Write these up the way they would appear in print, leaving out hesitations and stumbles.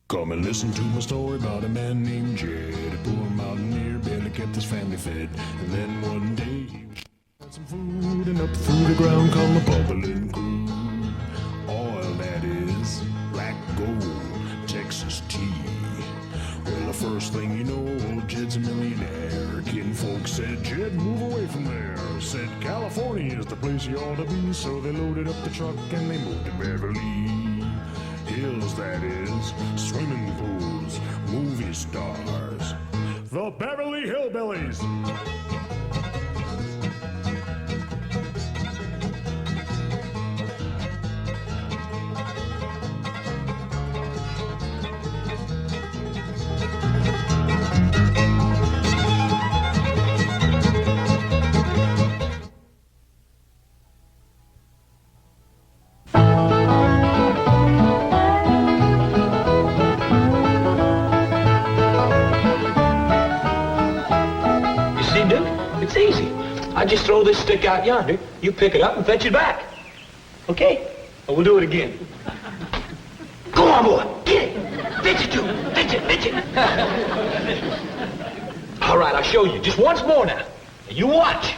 Come and listen to my story about a man named Jed. A poor mountaineer barely kept his family fed. And then one day he got some food, and up through the ground come a bubbling crude. Oil, that is, black gold, Texas tea. Well, the first thing you know, old Jed's a millionaire. Kinfolk said, Jed, move away from there. Said, California is the place you ought to be. So they loaded up the truck and they moved to Beverly Hills, that is, swimming pools, movie stars, the Beverly Hillbillies. I just throw this stick out yonder, you pick it up and fetch it back. Okay? Well, we'll do it again. Go on, boy. Get it. Fetch it to him. Fetch it. All right, I'll show you. Just once more now. You watch.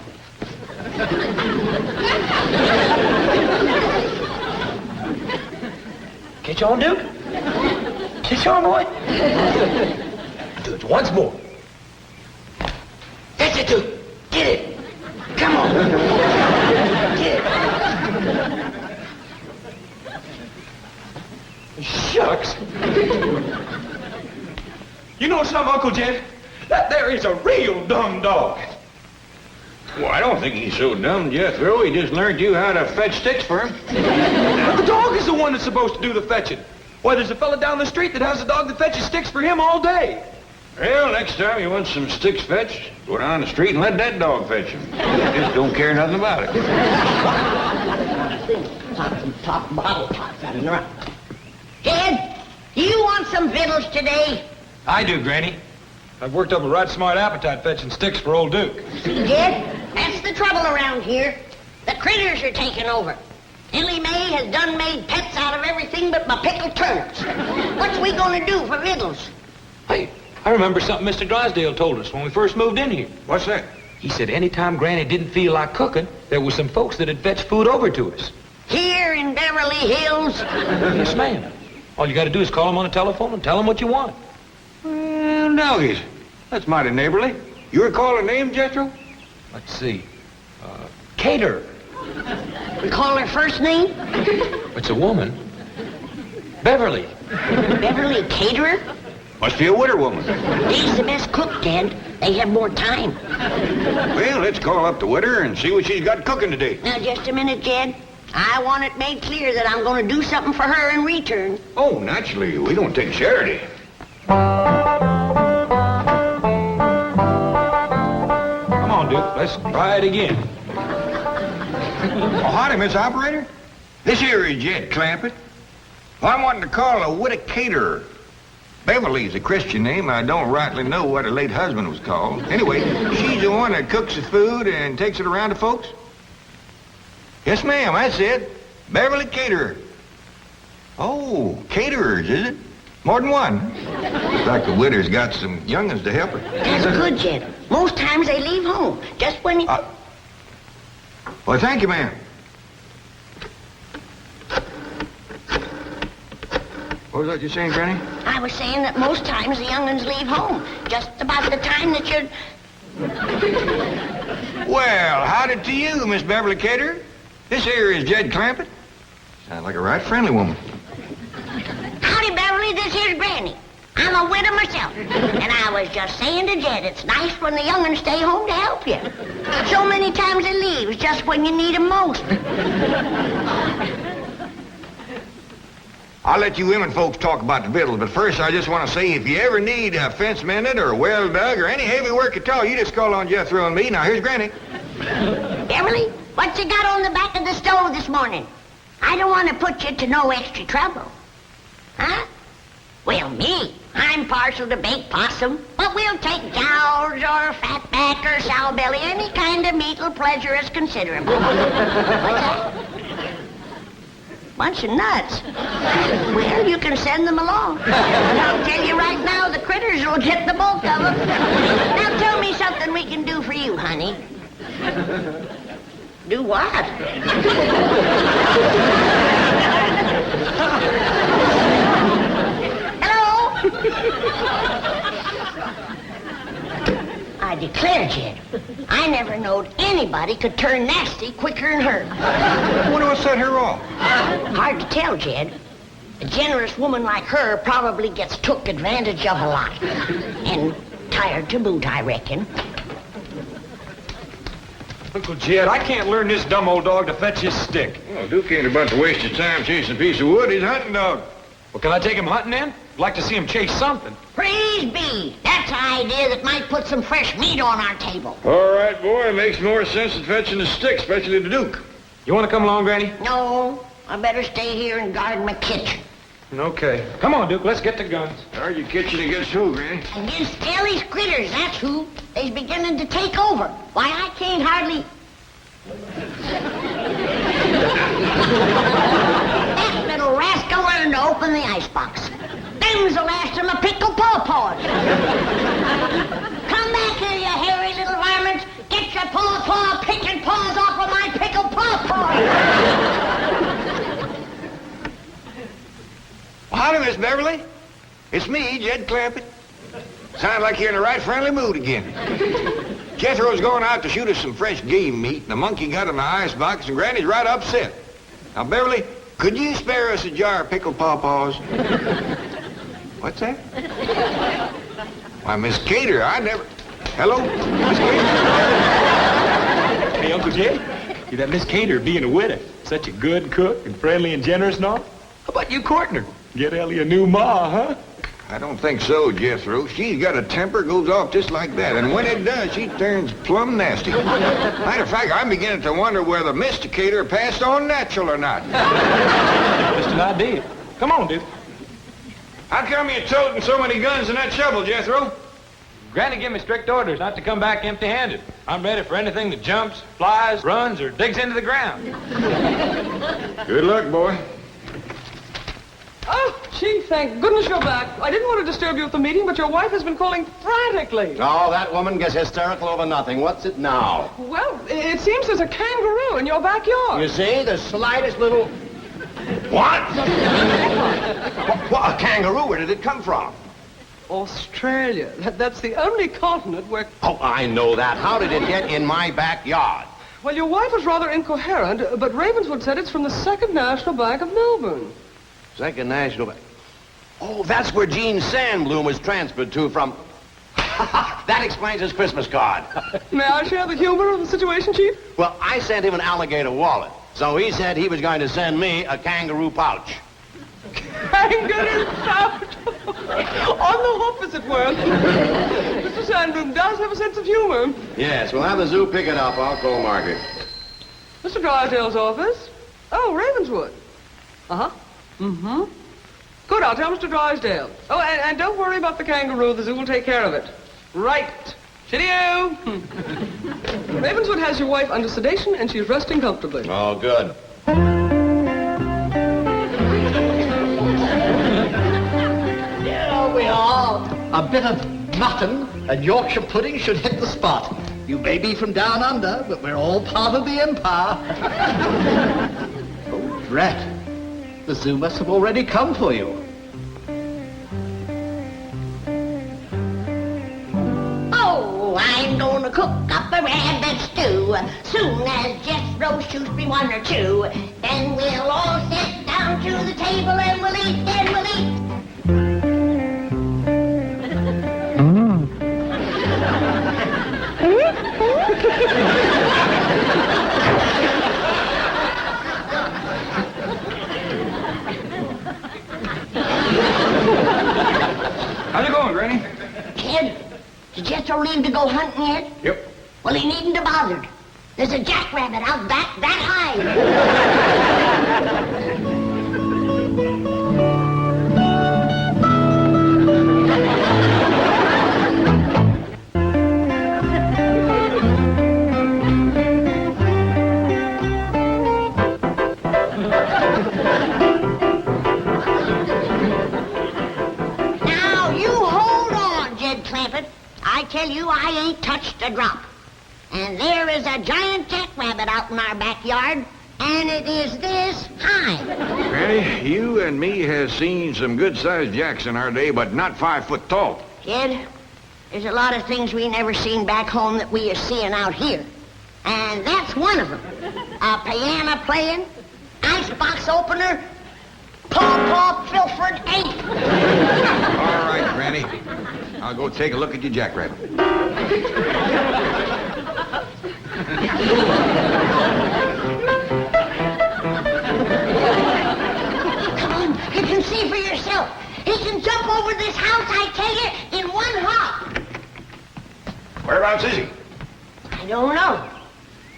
Catch on, Duke? Catch on, boy. Do it once more. Fetch it, Duke. Get it. Come on. Get it. Shucks. You know something, Uncle Jed? That there is a real dumb dog. Well, I don't think he's so dumb, Jethro. He just learned you how to fetch sticks for him. The dog is the one that's supposed to do the fetching. Why, there's a fella down the street that has a dog that fetches sticks for him all day. Well, next time you want some sticks fetched, go down the street and let that dog fetch them. Just don't care nothing about it. Top bottle tops running around. Jed, do you want some victuals today? I do, Granny. I've worked up a right smart appetite fetching sticks for old Duke. See, Jed, that's the trouble around here. The critters are taking over. Ellie Mae has done made pets out of everything but my pickled turnips. What's we gonna do for victuals? Hey, I remember something Mr. Drysdale told us when we first moved in here. What's that? He said anytime Granny didn't feel like cooking, there was some folks that'd fetch food over to us. Here in Beverly Hills? Yes, ma'am. All you gotta do is call them on the telephone and tell them what you want. Well, doggies. That's mighty neighborly. You recall her name, Jethro? Let's see. Cater. We call her first name? It's a woman. Beverly. Beverly Caterer? Must be a widow woman. She's the best cook, Jed. They have more time. Well, let's call up the widow and see what she's got cooking today. Now, just a minute, Jed. I want it made clear that I'm going to do something for her in return. Oh, naturally. We don't take charity. Come on, Duke. Let's try it again. Oh, howdy, Miss Operator. This here is Jed Clampett. Well, I'm wanting to call a widow caterer. Beverly's a Christian name. I don't rightly know what her late husband was called. Anyway, she's the one that cooks the food and takes it around to folks. Yes, ma'am, that's it. Beverly Caterer. Oh, caterers, is it? More than one. Looks like the widow's got some young'uns to help her. That's good, Jed. Most times they leave home, just when you... Well, thank you, ma'am. What was that you saying, Granny? I was saying that most times the young'uns leave home, just about the time that you're... Well, howdy to you, Miss Beverly Caterer. This here is Jed Clampett. Sounds like a right friendly woman. Howdy, Beverly, this here's Granny. I'm a widow myself. And I was just saying to Jed, it's nice when the young'uns stay home to help you. So many times they leave just when you need them most. I'll let you women folks talk about the victuals, but first I just want to say if you ever need a fence mended or well dug or any heavy work at all, you just call on Jethro and me. Now, here's Granny. Beverly, what you got on the back of the stove this morning? I don't want to put you to no extra trouble. Huh? Well, me, I'm partial to baked possum, but we'll take jowls or fatback or sow belly. Any kind of meat will pleasure us considerable. What's that? Bunch of nuts. Well, you can send them along. But I'll tell you right now, the critters will get the bulk of them. Now tell me something we can do for you, honey. Do what? Hello? I declare, Jed, I never knowed anybody could turn nasty quicker than her. I wonder what set her off. Hard to tell, Jed. A generous woman like her probably gets took advantage of a lot. And tired to boot, I reckon. Uncle Jed, I can't learn this dumb old dog to fetch his stick. Well, Duke ain't about to waste your time chasing a piece of wood. He's a hunting dog. Well, can I take him hunting then? I'd like to see him chase something. Praise be. That's an idea that might put some fresh meat on our table. All right, boy. It makes more sense than fetching a stick, especially the Duke. You want to come along, Granny? No, I better stay here and guard my kitchen. Okay. Come on, Duke. Let's get the guns. Are you kitchen against who, Granny? Against Ellie's critters, that's who. They's beginning to take over. Why, I can't hardly... That little rascal learned to open the icebox. Them's the last of my pickle pawpaws. Come back here, you hairy little varmints. Get your paw picking paws off of my pickle pawpaws. Well, howdy, Miss Beverly. It's me, Jed Clampett. Sounds like you're in the right friendly mood again. Jethro's going out to shoot us some fresh game meat, and the monkey got in the icebox, and Granny's right upset. Now, Beverly, could you spare us a jar of pickled pawpaws? What's that? Why, Miss Cater, I never... Hello, Miss Cater? Hey, Uncle Jed, see that Miss Cater being a widow. Such a good cook and friendly and generous and all. How about you courting her? Get Ellie a new ma, huh? I don't think so, Jethro. She's got a temper, goes off just like that. And when it does, she turns plumb nasty. Matter of fact, I'm beginning to wonder whether Mr. Cater passed on natural or not. Just an idea. Come on, Duke. How come you're toting so many guns in that shovel, Jethro? Granny gave me strict orders not to come back empty-handed. I'm ready for anything that jumps, flies, runs, or digs into the ground. Good luck, boy. Oh, Chief, thank goodness you're back. I didn't want to disturb you at the meeting, but your wife has been calling frantically. Oh, that woman gets hysterical over nothing. What's it now? Well, it seems there's a kangaroo in your backyard. You see, the slightest little... What? What? A kangaroo? Where did it come from? Australia. That's the only continent where... Oh, I know that. How did it get in my backyard? Well, your wife was rather incoherent, but Ravenswood said it's from the Second National Bank of Melbourne. Second National Bank. Oh, that's where Gene Sandbloom was transferred to from... That explains his Christmas card. May I share the humor of the situation, Chief? Well, I sent him an alligator wallet, so he said he was going to send me a kangaroo pouch. Kangaroo pouch! On the hop, as it were. Mr. Sandbloom does have a sense of humor. Yes, we'll have the zoo pick it up. I'll call Margaret. Mr. Drysdale's office? Oh, Ravenswood. Uh-huh. Mm-hmm. Good, I'll tell Mr. Drysdale. Oh, and don't worry about the kangaroo. The zoo will take care of it. Right. Cheerio! Ravenswood has your wife under sedation, and she's resting comfortably. Oh, good. There we are. A bit of mutton and Yorkshire pudding should hit the spot. You may be from down under, but we're all part of the empire. Oh, drat. The zoo must have already come for you. Oh, I'm gonna cook up a rabbit stew. Soon as Jethro shoots me one or two, then we'll all sit down to the table and we'll eat, and we'll eat. How's it going, Granny? Kid, did Jethro leave to go hunting yet? Yep. Well, he needn't have bothered. There's a jackrabbit out back that high. tell you I ain't touched a drop. And there is a giant jackrabbit out in our backyard, and it is this high. Granny, you and me has seen some good-sized jacks in our day, but not 5 foot tall. Kid, there's a lot of things we never seen back home that we are seeing out here. And that's one of them. A piano playing, icebox opener, paw pilfered ape. All right, Granny. I'll go take a look at your jackrabbit. Come on, you can see for yourself. He can jump over this house, I tell you, in one hop. Whereabouts is he? I don't know.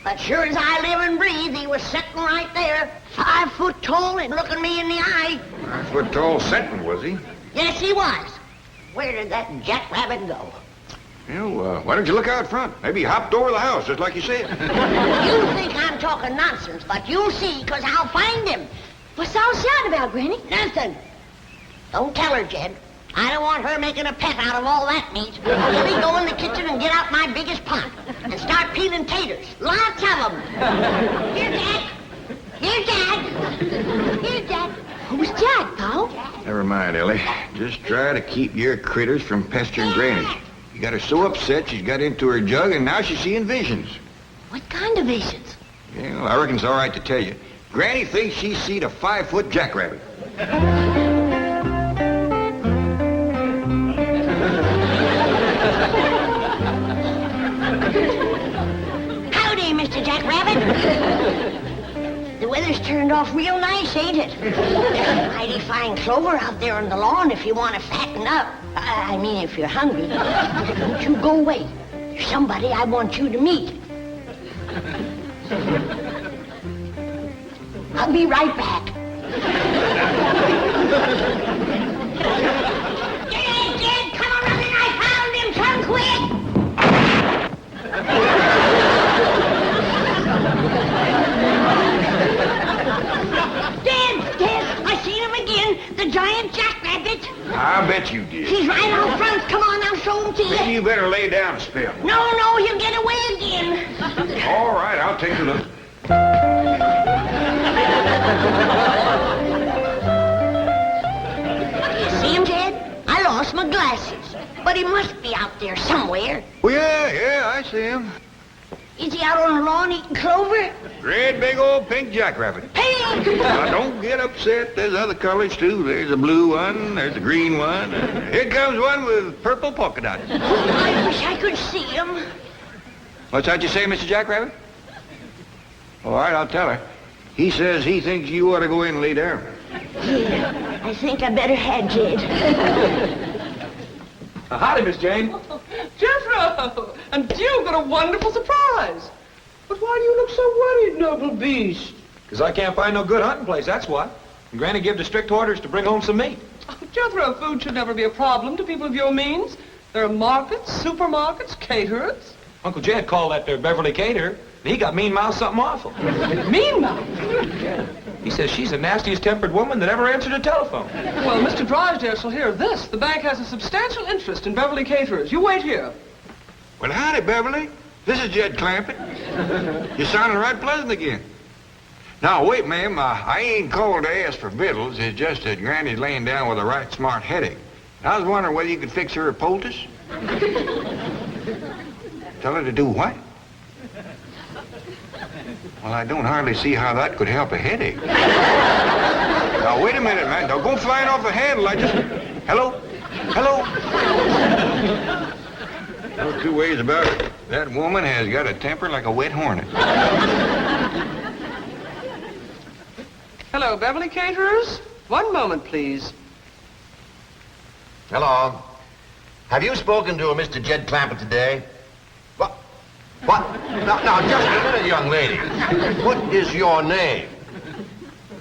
But sure as I live and breathe, he was sitting right there, 5 foot tall and looking me in the eye. 5 foot tall sitting, was he? Yes, he was. Where did that jackrabbit go? Well, why don't you look out front? Maybe he hopped over the house, just like you said. You think I'm talking nonsense, but you'll see, because I'll find him. What's all sad about, Granny? Nothing. Don't tell her, Jed. I don't want her making a pet out of all that meat. Let me go in the kitchen and get out my biggest pot and start peeling taters. Lots of them. Here, Jack. Here, Jack. Here, Jack. Who's Jack, Paul? Never mind, Ellie. Just try to keep your critters from pestering Granny. You got her so upset she's got into her jug, and now she's seeing visions. What kind of visions? Yeah, well, I reckon it's all right to tell you. Granny thinks she's seen a 5 foot jackrabbit. Howdy, Mr. Jackrabbit. The weather's turned off real nice, ain't it? There's mighty fine clover out there on the lawn if you want to fatten up. I mean, if you're hungry. Don't you go away. There's somebody I want you to meet. I'll be right back. Jed, come on running. I found him. Come quick. Dad, I seen him again. The giant jackrabbit. I bet you did. He's right out front. Come on, I'll show him to Maybe you. you better lay down a spell. No, he'll get away again. All right, I'll take a look. You see him, Jed? I lost my glasses. But he must be out there somewhere. Well, yeah, I see him. Is he out on the lawn eating clover? Great big old pink jackrabbit. Pink! Now, don't get upset. There's other colors, too. There's a blue one. There's a green one. Here comes one with purple polka dots. I wish I could see him. What's that you say, Mr. Jackrabbit? All right, I'll tell her. He says he thinks you ought to go in and lay down. Yeah, I think I better had Jed. Howdy, Miss Jane. Jethro! And you've got a wonderful surprise. But why do you look so worried, noble beast? Because I can't find no good hunting place, that's why. And Granny gave the strict orders to bring home some meat. Oh, Jethro, food should never be a problem to people of your means. There are markets, supermarkets, caterers. Uncle Jed called that there Beverly caterer, and he got mean-mouthed something awful. Mean-mouthed? He says she's the nastiest tempered woman that ever answered a telephone. Well, Mr. Drysdale shall hear this. The bank has a substantial interest in Beverly caterers. You wait here. Well, howdy, Beverly. This is Jed Clampett. You're sounding right pleasant again. Now, wait, ma'am. I ain't called to ask for victuals. It's just that Granny's laying down with a right smart headache. I was wondering whether you could fix her a poultice. Tell her to do what? Well, I don't hardly see how that could help a headache. Now, wait a minute, man. Don't go flying off the handle. Hello? No two ways about it. That woman has got a temper like a wet hornet. Hello, Beverly caterers. One moment, please. Hello. Have you spoken to a Mr. Jed Clampett today? What? Now, just a minute, young lady. What is your name?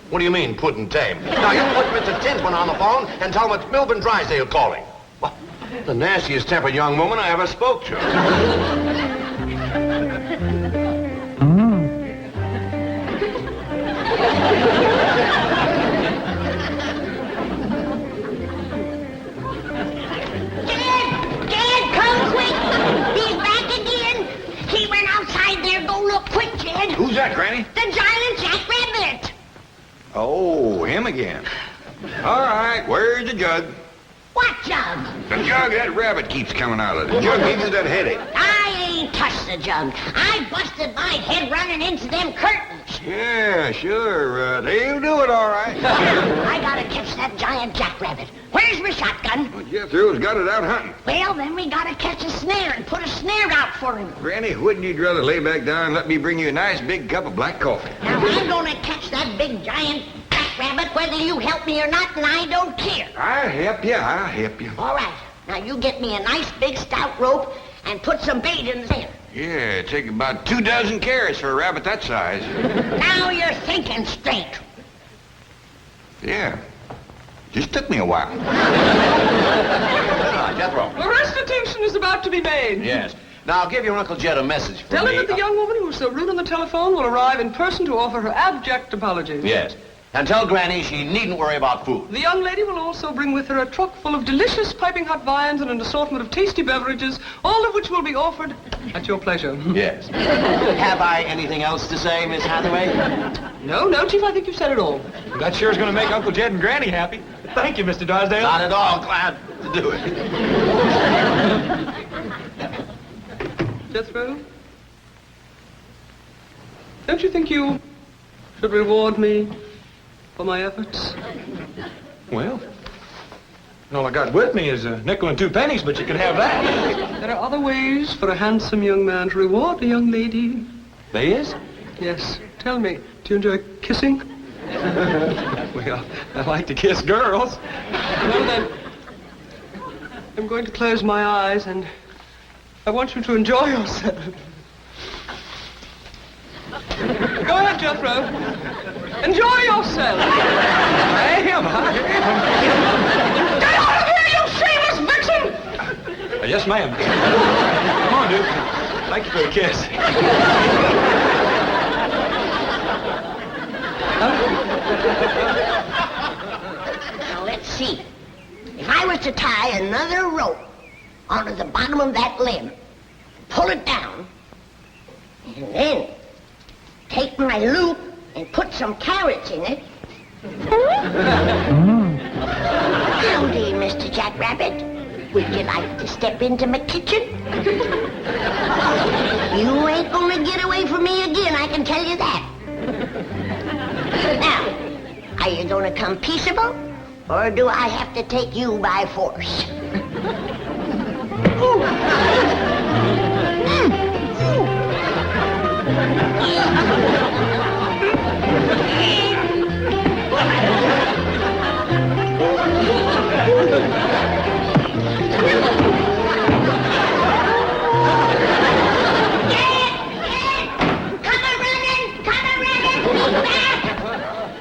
What do you mean, put and tame? Now, you put Mr. Tinsman on the phone and tell him it's Milburn Drysdale calling. What? The nastiest tempered young woman I ever spoke to. Dad, come quick. Oh, him again. All right, where's the jug? What jug? The jug that rabbit keeps coming out of. The jug gives you that headache. I ain't touched the jug. I busted my head running into them curtains. Yeah, sure. They'll do it all right. I gotta catch that giant jackrabbit. Where's my shotgun? Well, Jethro's got it out hunting. Well, then we gotta catch a snare and put a snare out for him. Granny, wouldn't you rather lay back down and let me bring you a nice big cup of black coffee? Now, I'm gonna catch that big giant jackrabbit whether you help me or not, and I don't care. I'll help you. I'll help you. All right. Now, you get me a nice big stout rope and put some bait in there. Yeah, take about 2 dozen carrots for a rabbit that size. Now you're thinking straight. Yeah. Just took me a while. Jethro. A restitution is about to be made. Yes. Now, give your Uncle Jed a message for Tell me. him that the young woman who was so rude on the telephone will arrive in person to offer her abject apologies. Yes. And tell Granny she needn't worry about food. The young lady will also bring with her a truck full of delicious piping hot viands and an assortment of tasty beverages, all of which will be offered at your pleasure. Yes. Have I anything else to say, Miss Hathaway? No, Chief, I think you've said it all. That sure is going to make Uncle Jed and Granny happy. Thank you, Mr. Drysdale. Not at all. Glad to do it. Jethro? Don't you think you should reward me for my efforts? Well, all I got with me is a nickel and 2 pennies, but you can have that. There are other ways for a handsome young man to reward a young lady. There is? Yes. Tell me, do you enjoy kissing? Well, I like to kiss girls. Well then, I'm going to close my eyes and I want you to enjoy yourself. Go ahead, Jethro. Enjoy yourself. I am. Get out of here, you shameless vixen! Yes, ma'am. Come on, Duke. Thank you for the kiss. Now, let's see. If I was to tie another rope onto the bottom of that limb, pull it down, and then take my loop and put some carrots in it. Howdy, Mr. Jackrabbit. Would you like to step into my kitchen? You ain't gonna get away from me again, I can tell you that. Now, are you gonna come peaceable, or do I have to take you by force? Ooh.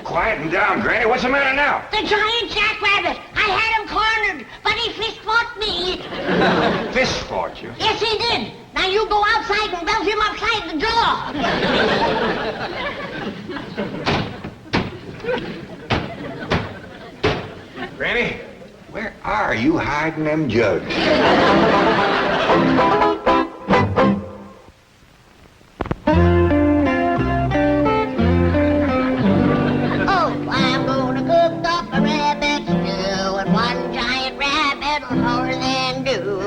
Quieten down, Granny. What's the matter now? The giant jackrabbit. I had him cornered, but he fist-fought me. Fist fought you. Yes, he did. Now you go outside and belt him upside the jaw. Granny, where are you hiding them jugs? Oh, I'm gonna cook up a rabbit stew, and one giant rabbit will more than do.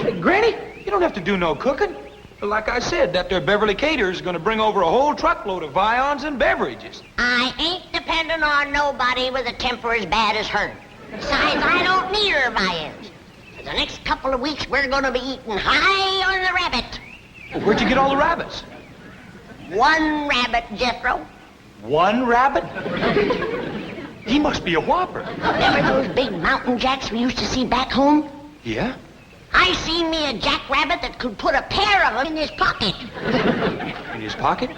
Hey, Granny, you don't have to do no cooking. Like I said, that there Beverly caterer is going to bring over a whole truckload of viands and beverages. I ain't depending on nobody with a temper as bad as her. Besides, I don't need her viands. For the next couple of weeks, we're gonna be eating high on the rabbit. Well, where'd you get all the rabbits? One rabbit, Jethro. One rabbit? He must be a whopper. Remember those big mountain jacks we used to see back home? Yeah? I seen me a jackrabbit that could put a pair of them in his pocket. In his pocket?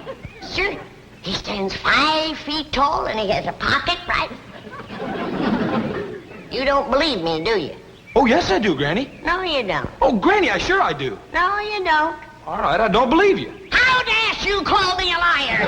Sure. He stands 5 feet tall and he has a pocket right. You don't believe me, do you? Oh, yes, I do, Granny. No, you don't. Oh, Granny, I sure I do. No, you don't. All right, I don't believe you. How dare you call me a liar?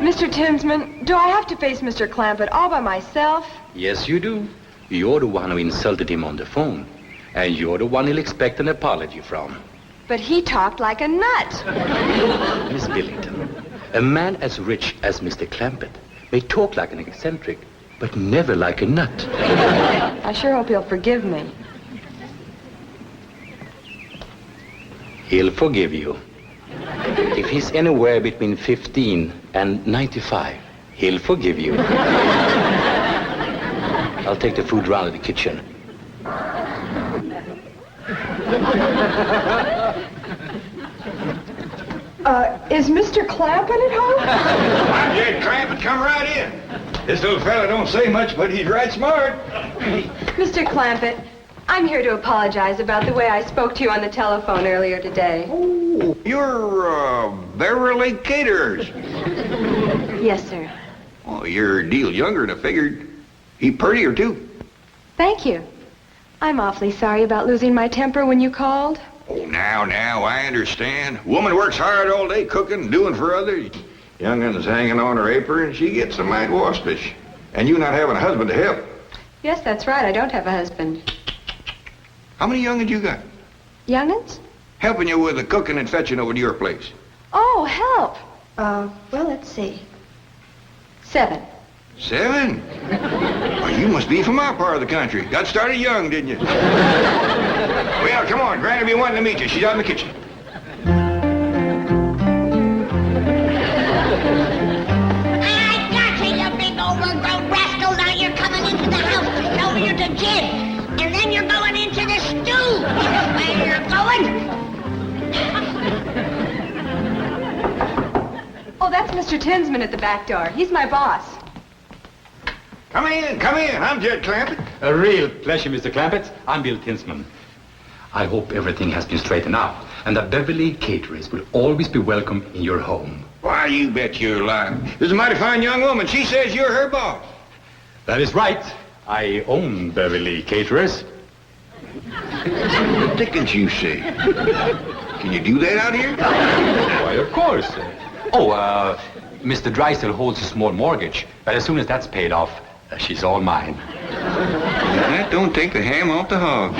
Mr. Tinsman, do I have to face Mr. Clampett all by myself? Yes, you do. You're the one who insulted him on the phone. And you're the one he'll expect an apology from. But he talked like a nut. Miss Billington, a man as rich as Mr. Clampett may talk like an eccentric, but never like a nut. I sure hope he'll forgive me. He'll forgive you. If he's anywhere between 15 and 95, he'll forgive you. I'll take the food round to the kitchen. Is Mr. Clampett at home? I'm Jed Clampett. Come right in. This little fella don't say much, but he's right smart. Mr. Clampett, I'm here to apologize about the way I spoke to you on the telephone earlier today. Oh, you're, Beverly Caterers. Yes, sir. Oh, you're a deal younger than I figured. He prettier, too. Thank you. I'm awfully sorry about losing my temper when you called. Oh, now, I understand. Woman works hard all day cooking, doing for others. Young'un's hanging on her apron, she gets a mite waspish. And you not having a husband to help. Yes, that's right. I don't have a husband. How many young'uns you got? Young'uns? Helping you with the cooking and fetching over to your place. Oh, help. Well, let's see. 7. 7? Well, you must be from our part of the country. Got started young, didn't you? Well, come on. Granny be wanting to meet you. She's out in the kitchen. I got you, you big overgrown rascal. Now you're coming into the house to show you to Jed. And then you're going into the stew. That's where you're going. Oh, that's Mr. Tinsman at the back door. He's my boss. Come in. I'm Jed Clampett. A real pleasure, Mr. Clampett. I'm Bill Tinsman. I hope everything has been straightened out and that Beverly Caterers will always be welcome in your home. Why, you bet you're lying. This is a mighty fine young woman. She says you're her boss. That is right. I own Beverly Caterers. What dickens you say? Can you do that out here? Why, of course. Mr. Drysdale holds a small mortgage, but as soon as that's paid off, she's all mine. That don't take the ham off the hog.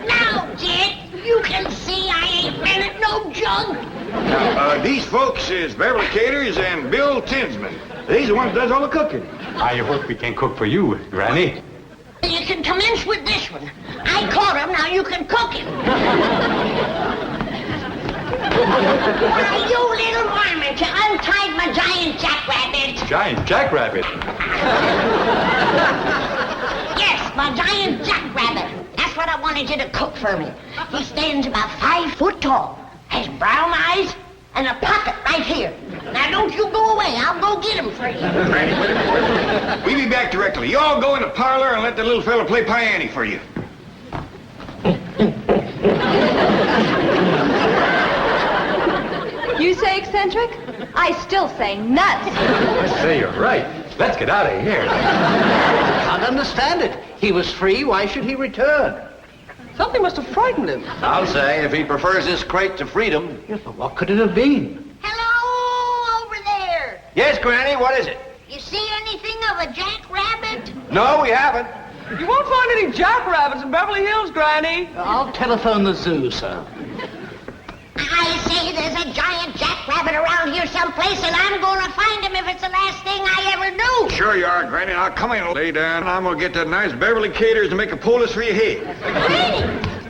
Now, Jed, you can see I ain't been at no junk. These folks is Beverly Caterers and Bill Tinsman. These are the ones that does all the cooking. I hope we can cook for you, Granny. You can commence with this one. I caught him, now you can cook him. Why, you little varmint, you untied my giant jackrabbit. Giant jackrabbit. Yes, my giant jackrabbit. That's what I wanted you to cook for me. He stands about 5 foot tall, has brown eyes, and a pocket right here. Now, don't you go away. I'll go get him for you. We'll be back directly. You all go in the parlor and let the little fella play piano for you. You say eccentric? I still say nuts. I say you're right. Let's get out of here. Can't understand it. He was free. Why should he return? Something must have frightened him. I'll say, if he prefers this crate to freedom. Yes, but what could it have been? Hello, over there. Yes, Granny, what is it? You see anything of a jackrabbit? No, we haven't. You won't find any jackrabbits in Beverly Hills, Granny. I'll telephone the zoo, sir. I say there's a giant jackrabbit around here someplace, and I'm going to find him if it's the last thing I ever do. Sure you are, Granny. Now, come in, lay down. I'm going to get that nice Beverly Caterers to make a poultice for your head.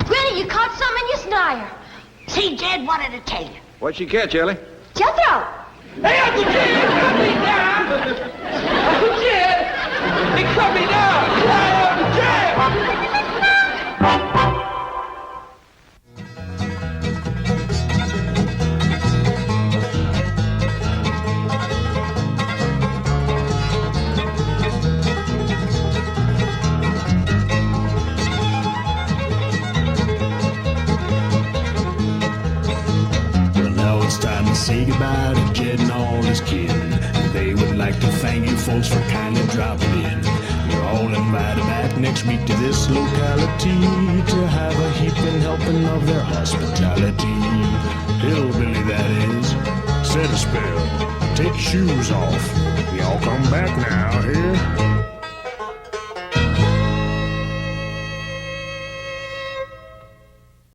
Granny, you caught some in your snire. See, Jed wanted to tell you. What'd she catch, Ellie? Jethro! Hey, Uncle Jed! Cut me down! Uncle Jed! He cut me down! Right, Uncle Jed! Well, now it's time to say goodbye to Jed and all his kin. They would like to thank you folks for kindly dropping in. You're all invited back next week to this locality to have a heaping helping of their hospitality. Hillbilly, that is. said a spell. Take your shoes off. Y'all come back